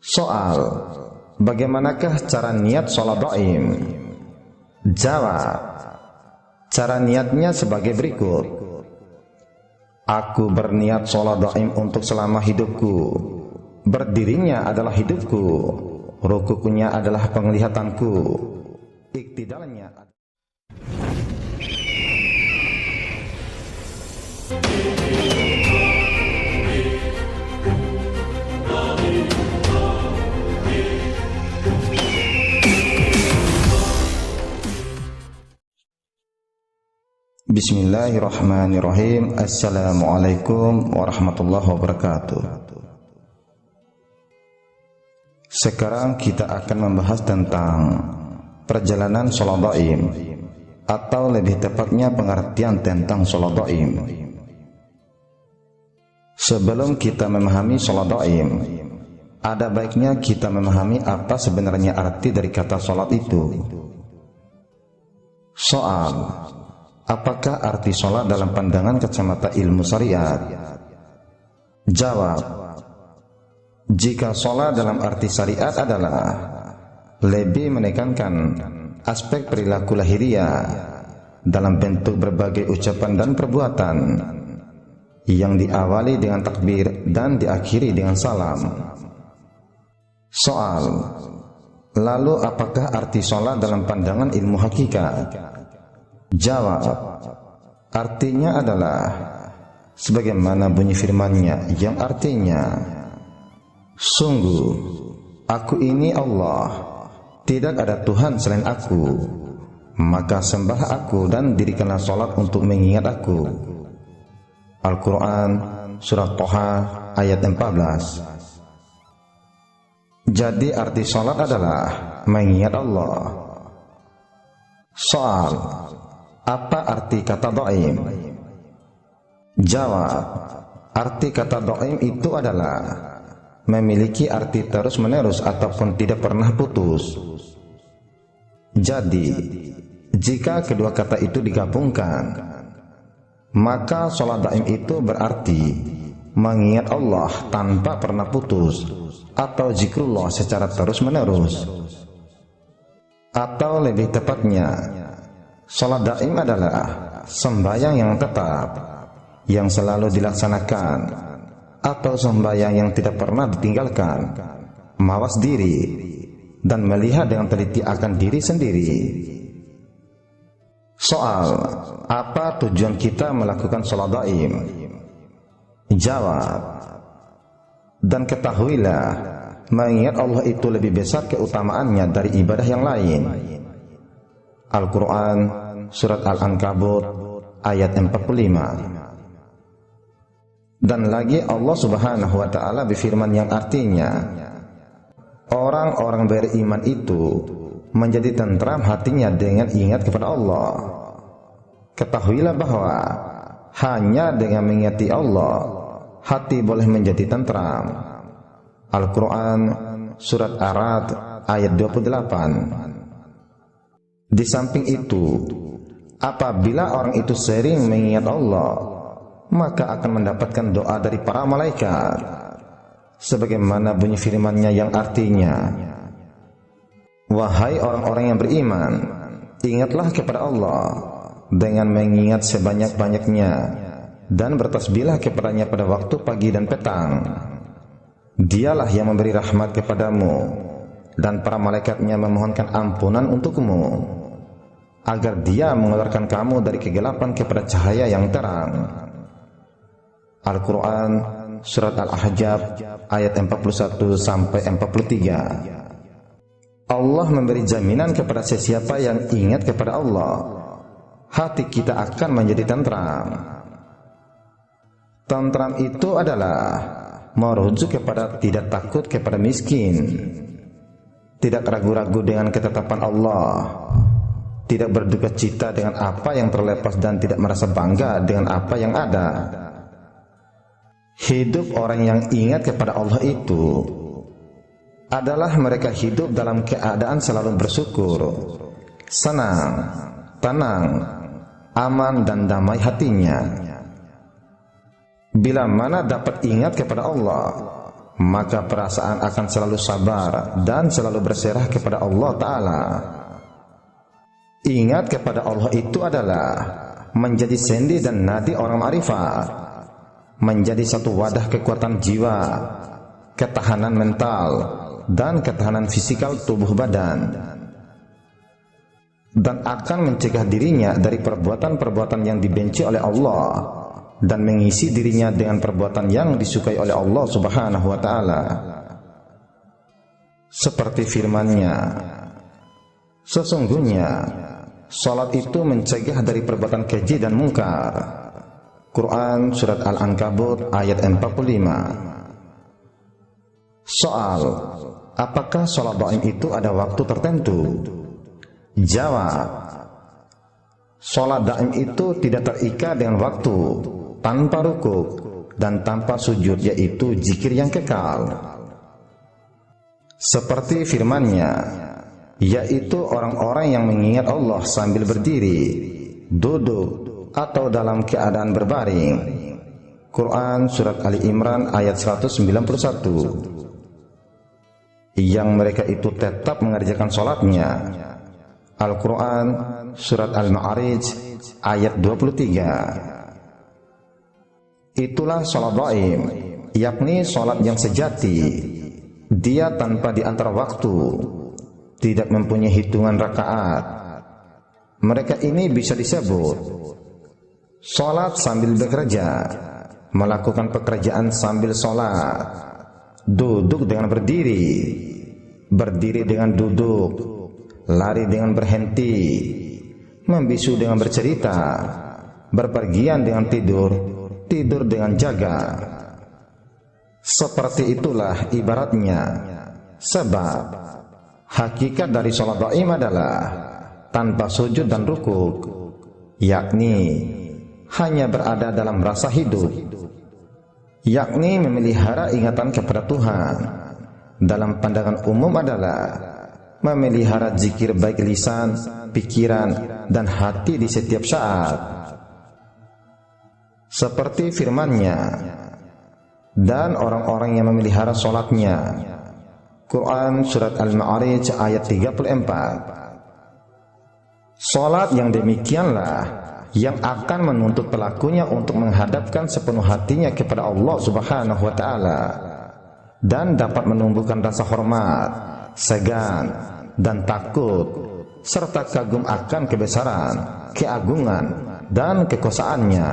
Soal, bagaimanakah cara niat sholat dhaim? Jawab, cara niatnya sebagai berikut. Aku berniat sholat dhaim untuk selama hidupku. Berdirinya adalah hidupku, rukunya adalah penglihatanku, iktidalnya Bismillahirrahmanirrahim. Assalamualaikum warahmatullahi wabarakatuh. Sekarang kita akan membahas tentang perjalanan sholat dhaim, atau lebih tepatnya pengertian tentang sholat dhaim. Sebelum kita memahami sholat dhaim, ada baiknya kita memahami apa sebenarnya arti dari kata sholat itu. Soal, apakah arti sholat dalam pandangan kacamata ilmu syariat? Jawab, jika sholat dalam arti syariat adalah lebih menekankan aspek perilaku lahiriah dalam bentuk berbagai ucapan dan perbuatan yang diawali dengan takbir dan diakhiri dengan salam. Soal, lalu apakah arti sholat dalam pandangan ilmu hakikat? Jawab, artinya adalah sebagaimana bunyi firman-Nya yang artinya, sungguh aku ini Allah, tidak ada Tuhan selain aku, maka sembah aku dan dirikanlah sholat untuk mengingat aku. Al-Quran Surat Toha ayat 14. Jadi arti sholat adalah mengingat Allah. Soal, apa arti kata dhaim? Jawab, arti kata dhaim itu adalah memiliki arti terus-menerus ataupun tidak pernah putus. Jadi, jika kedua kata itu digabungkan, maka sholat dhaim itu berarti mengingat Allah tanpa pernah putus, atau zikrullah secara terus-menerus. Atau lebih tepatnya, sholat dhaim adalah sembahyang yang tetap, yang selalu dilaksanakan, atau sembahyang yang tidak pernah ditinggalkan, mawas diri, dan melihat dengan teliti akan diri sendiri. Soal, apa tujuan kita melakukan sholat dhaim? Jawab, dan ketahuilah, mengingat Allah itu lebih besar keutamaannya dari ibadah yang lain. Al-Quran Surat Al-Ankabut ayat 45. Dan lagi Allah subhanahu wa ta'ala berfirman yang artinya, orang-orang beriman itu menjadi tentram hatinya dengan ingat kepada Allah. Ketahuilah bahwa hanya dengan mengingati Allah, hati boleh menjadi tentram. Al-Quran Surat Ar-Ra'd ayat 28. Di samping itu, apabila orang itu sering mengingat Allah, maka akan mendapatkan doa dari para malaikat, sebagaimana bunyi firman-Nya yang artinya, wahai orang-orang yang beriman, ingatlah kepada Allah dengan mengingat sebanyak-banyaknya, dan bertasbihlah kepadanya pada waktu pagi dan petang. Dialah yang memberi rahmat kepadamu, dan para malaikatnya memohonkan ampunan untukmu, agar dia mengeluarkan kamu dari kegelapan kepada cahaya yang terang. Al-Quran Surat Al-Ahzab ayat 41-43. Allah memberi jaminan kepada sesiapa yang ingat kepada Allah, hati kita akan menjadi tentram. Tentram itu adalah merujuk kepada tidak takut kepada miskin, tidak ragu-ragu dengan ketetapan Allah, tidak berduka cita dengan apa yang terlepas, dan tidak merasa bangga dengan apa yang ada. Hidup orang yang ingat kepada Allah itu adalah mereka hidup dalam keadaan selalu bersyukur, senang, tenang, aman, dan damai hatinya. Bila mana dapat ingat kepada Allah, maka perasaan akan selalu sabar dan selalu berserah kepada Allah Ta'ala. Ingat kepada Allah itu adalah menjadi sendi dan nadi orang ma'rifat, menjadi satu wadah kekuatan jiwa, ketahanan mental, dan ketahanan fisikal tubuh badan, dan akan mencegah dirinya dari perbuatan-perbuatan yang dibenci oleh Allah dan mengisi dirinya dengan perbuatan yang disukai oleh Allah Subhanahu wa Ta'ala. Seperti firman-Nya, sesungguhnya salat itu mencegah dari perbuatan keji dan mungkar. Quran Surat Al-Ankabut ayat 45. Soal, apakah salat dhaim itu ada waktu tertentu? Jawab, salat dhaim itu tidak terikat dengan waktu, tanpa rukuk dan tanpa sujud, yaitu zikir yang kekal. Seperti firman-Nya, yaitu orang-orang yang mengingat Allah sambil berdiri, duduk, atau dalam keadaan berbaring. Quran Surat Ali Imran ayat 191. Yang mereka itu tetap mengerjakan salatnya. Al-Quran Surat Al-Ma'arij ayat 23. Itulah salat dhaim, yakni salat yang sejati. Dia tanpa diantar waktu, tidak mempunyai hitungan rakaat. Mereka ini bisa disebut salat sambil bekerja, melakukan pekerjaan sambil salat, duduk dengan berdiri, berdiri dengan duduk, lari dengan berhenti, membisu dengan bercerita, berpergian dengan tidur, tidur dengan jaga. Seperti itulah ibaratnya. Sebab hakikat dari salat dhaim adalah tanpa sujud dan rukuk, yakni hanya berada dalam rasa hidup, yakni memelihara ingatan kepada Tuhan. Dalam pandangan umum adalah memelihara zikir baik lisan, pikiran, dan hati di setiap saat. Seperti firman-Nya, dan orang-orang yang memelihara salatnya. Quran Surat Al-Ma'arij ayat 34. Salat yang demikianlah yang akan menuntut pelakunya untuk menghadapkan sepenuh hatinya kepada Allah Subhanahu wa Ta'ala, dan dapat menumbuhkan rasa hormat, segan, dan takut, serta kagum akan kebesaran, keagungan, dan kekuasaannya.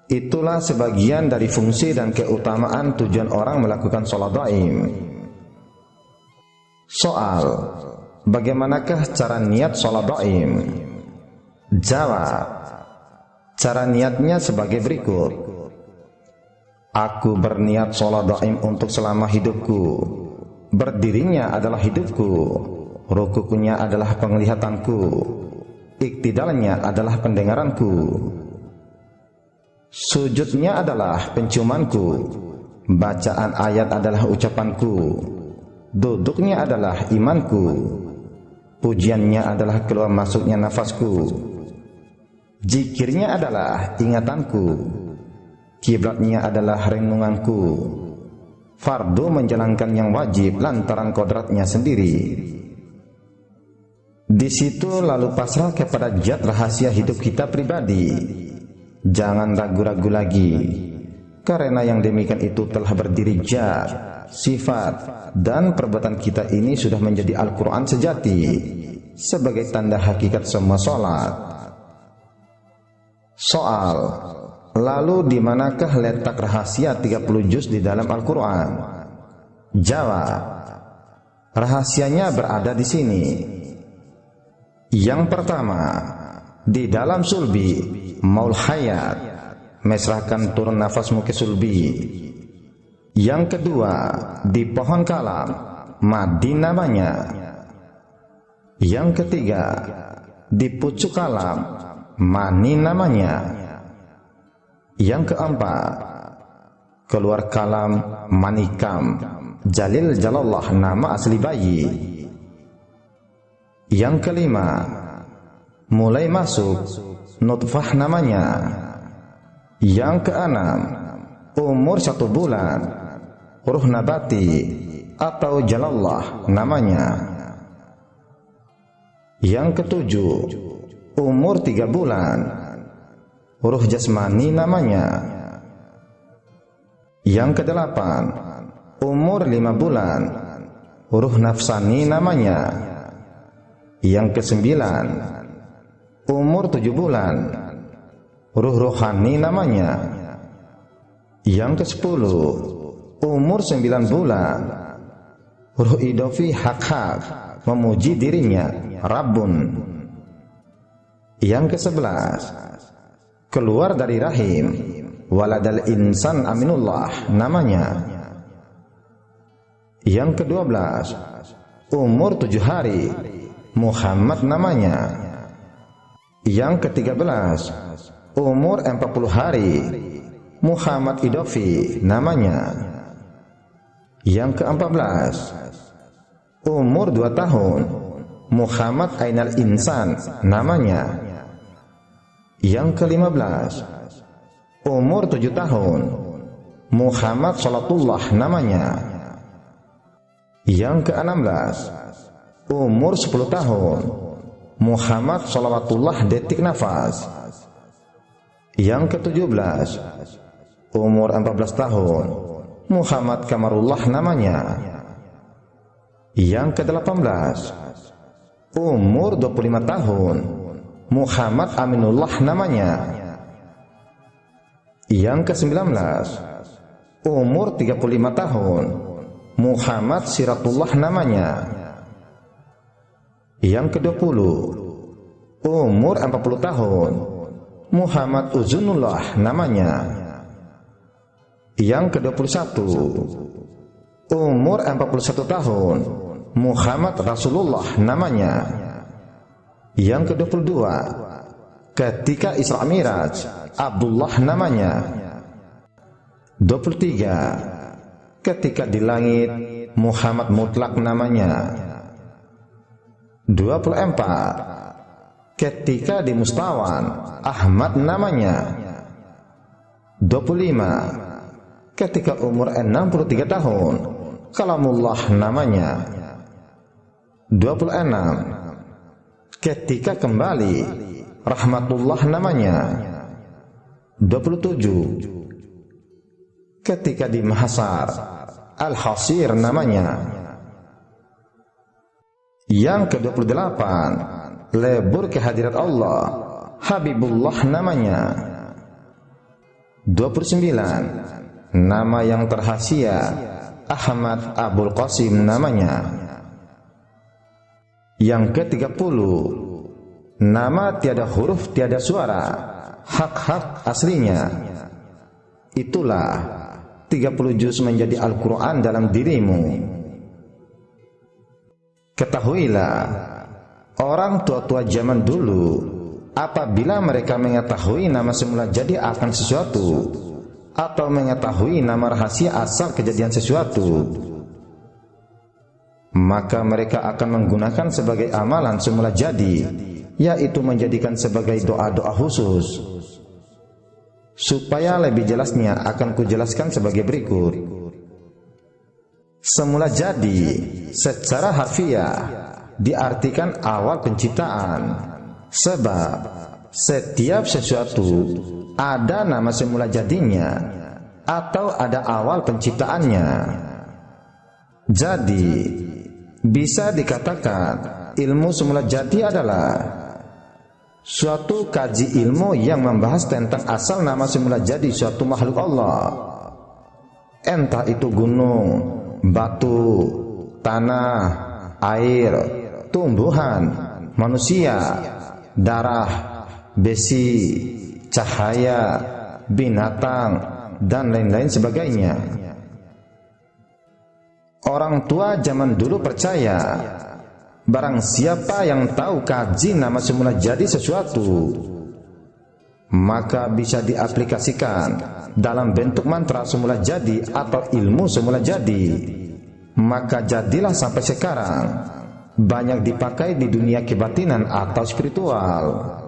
Itulah sebagian dari fungsi dan keutamaan tujuan orang melakukan salat dhaim. Soal, bagaimanakah cara niat salat dhaim? Jawab, cara niatnya sebagai berikut. Aku berniat salat dhaim untuk selama hidupku. Berdirinya adalah hidupku, rukukunya adalah penglihatanku, iktidalnya adalah pendengaranku, sujudnya adalah penciumanku, bacaan ayat adalah ucapanku, duduknya adalah imanku, pujiannya adalah keluar masuknya nafasku, zikirnya adalah ingatanku, kiblatnya adalah renunganku, fardu menjalankan yang wajib lantaran kodratnya sendiri. Di situ lalu pasrah kepada zat rahasia hidup kita pribadi. Jangan ragu-ragu lagi, karena yang demikian itu telah berdiri zat, sifat, dan perbuatan kita ini sudah menjadi Al-Quran sejati sebagai tanda hakikat semua salat. Soal, lalu di manakah letak rahasia 30 juz di dalam Al-Quran? Jawab, rahasianya berada di sini. Yang pertama, di dalam sulbi maul hayat, mesrahkan turun nafasmu ke sulbi. Yang kedua, di pohon kalam, madi namanya. Yang ketiga, di pucuk kalam, mani namanya. Yang keempat, keluar kalam, manikam, jalil jalallah nama asli bayi. Yang kelima, mulai masuk, nutfah namanya. Yang keenam, umur 1 bulan, huruf nabati atau jalallah namanya. Yang ketujuh, umur 3 bulan, huruf jasmani namanya. Yang kedelapan, umur 5 bulan, huruf nafsani namanya. Yang kesembilan, umur 7 bulan, huruf rohani namanya. Yang kesepuluh, umur 9 bulan, huruf idofi hak-hak, memuji dirinya, Rabbun. Yang ke-11, keluar dari rahim, waladal insan aminullah namanya. Yang ke-12, umur 7 hari, Muhammad namanya. Yang ke-13, umur 40 hari, Muhammad Idofi namanya. Yang ke-14, umur 2 tahun, Muhammad Ainal Insan namanya. Yang ke-15, umur 7 tahun, Muhammad Salatullah namanya. Yang ke-16, umur 10 tahun, Muhammad Salawatullah detik nafas. Yang ke-17, umur 14 tahun, Muhammad Kamarullah namanya. Yang ke-18, umur 25 tahun, Muhammad Aminullah namanya. Yang ke-19, umur 35 tahun, Muhammad Siratullah namanya. Yang ke-20, umur 40 tahun, Muhammad Uzunullah namanya. Yang ke-21, umur 41 tahun, Muhammad Rasulullah namanya. Yang ke-22, ketika Isra Miraj, Abdullah namanya. 23, ketika di langit, Muhammad Mutlak namanya. 24, ketika di Mustawan, Ahmad namanya. 25, ketika umur 63 tahun, Kalamullah namanya. 26, ketika kembali, Rahmatullah namanya. 27, ketika di Mahsyar, Al-Hasir namanya. Yang ke-28, lebur kehadirat Allah, Habibullah namanya. 29, nama yang terhasia, Ahmad Abul Qasim namanya. Yang ke-30, nama tiada huruf tiada suara, hak-hak aslinya. Itulah 30 juz menjadi Al-Quran dalam dirimu. Ketahuilah, orang tua-tua zaman dulu, apabila mereka mengetahui nama semula jadi akan sesuatu, atau mengetahui nama rahasia asal kejadian sesuatu, maka mereka akan menggunakan sebagai amalan semula jadi, yaitu menjadikan sebagai doa-doa khusus. Supaya lebih jelasnya akan kujelaskan sebagai berikut. Semula jadi secara harfiah diartikan awal penciptaan, sebab setiap sesuatu ada nama semula jadinya atau ada awal penciptaannya. Jadi bisa dikatakan ilmu semula jadi adalah suatu kaji ilmu yang membahas tentang asal nama semula jadi suatu makhluk Allah, entah itu gunung, batu, tanah, air, tumbuhan, manusia, darah, besi, cahaya, binatang, dan lain-lain sebagainya. Orang tua zaman dulu percaya, barang siapa yang tahu kaji nama semula jadi sesuatu, maka bisa diaplikasikan dalam bentuk mantra semula jadi atau ilmu semula jadi. Maka jadilah sampai sekarang banyak dipakai di dunia kebatinan atau spiritual.